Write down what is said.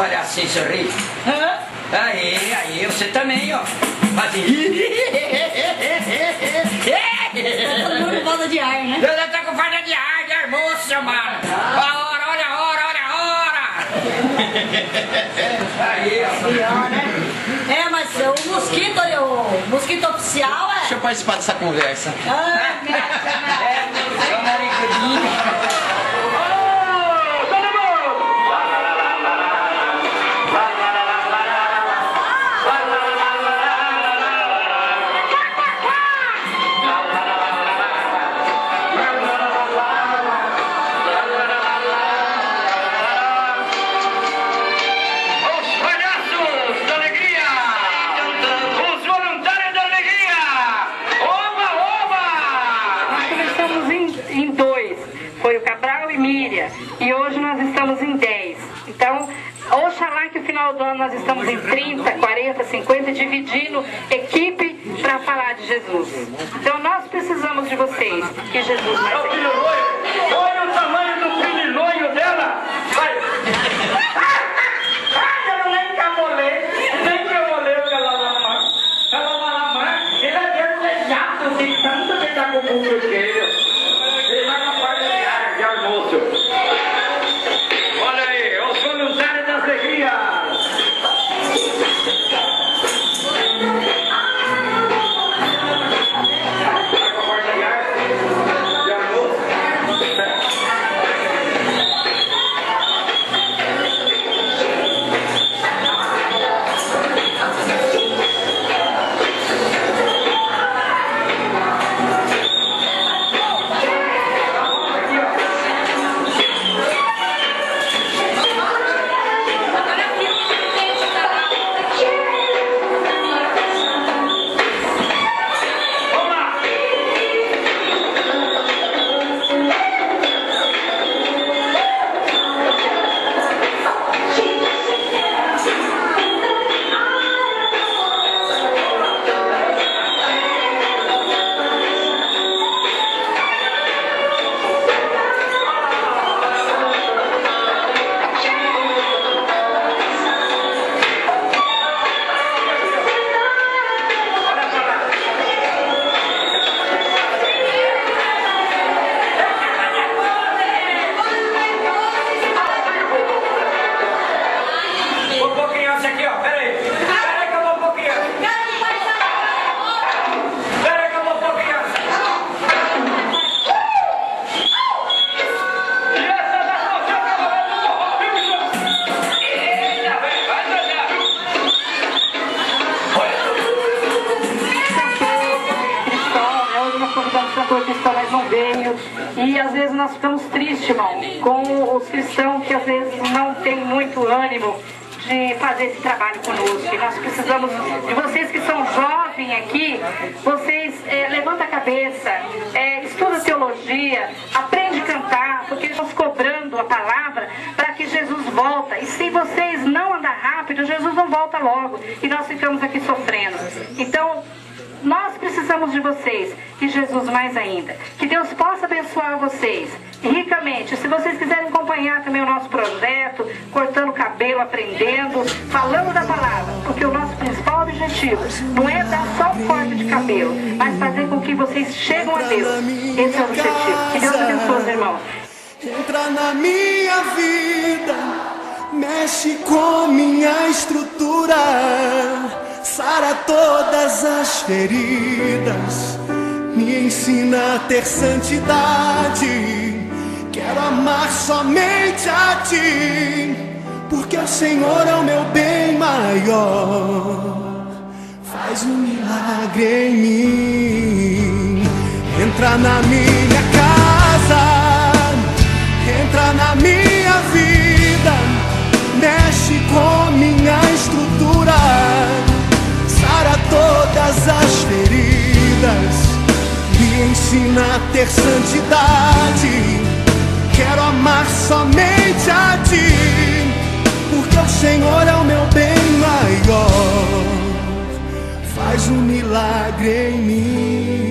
palhacinho, sorri. Aí, você também, ó. Faz Todo mundo falta de ar, né? Eu já tô com falta de ar, moço, seu mano. Olha a hora. Aí, ó. Né? Mas o mosquito oficial é... Deixa eu participar dessa conversa. Seu narigudinho. Foi o Cabral e Miriam, e hoje nós estamos em 10. Então, oxalá que no final do ano nós estamos em 30, 40, 50, dividindo equipe para falar de Jesus. Então, nós precisamos de vocês, que Jesus vai ser. Olha o tamanho do pirilonho dela! Vai! Eu nem camolei o que ela vai amar. Ele é desejado de tanto que tá com o mundo cheio. Ele vai na parte de almoço. Olha aí, os voluntários da alegria. Vai com a parte de almoço. Mas não veio, e às vezes nós ficamos tristes, irmão, com os cristãos que às vezes não têm muito ânimo de fazer esse trabalho conosco. E nós precisamos de vocês que são jovens aqui, vocês levantam a cabeça, estuda teologia, aprende a cantar, porque estamos cobrando a palavra para que Jesus volta. E se vocês não andar rápido, Jesus não volta logo, e nós ficamos aqui sofrendo. Então, nós precisamos de vocês, e Jesus mais ainda. Que Deus possa abençoar vocês ricamente. Se vocês quiserem acompanhar também o nosso projeto, cortando cabelo, aprendendo, falando da palavra, porque o nosso principal objetivo não é dar só um corte de cabelo, mas fazer com que vocês cheguem a Deus. Esse é o objetivo. Que Deus abençoe os irmãos. Entra na minha vida, mexe com minha estrutura, sara todas as feridas, me ensina a ter santidade. Quero amar somente a Ti, porque o Senhor é o meu bem maior. Faz um milagre em mim. Entra na minha casa, entra na minha vida, mexe com minha estrutura, sara todas as feridas, me ensina a ter santidade. Quero amar somente a Ti, porque o Senhor é o meu bem maior. Faz um milagre em mim.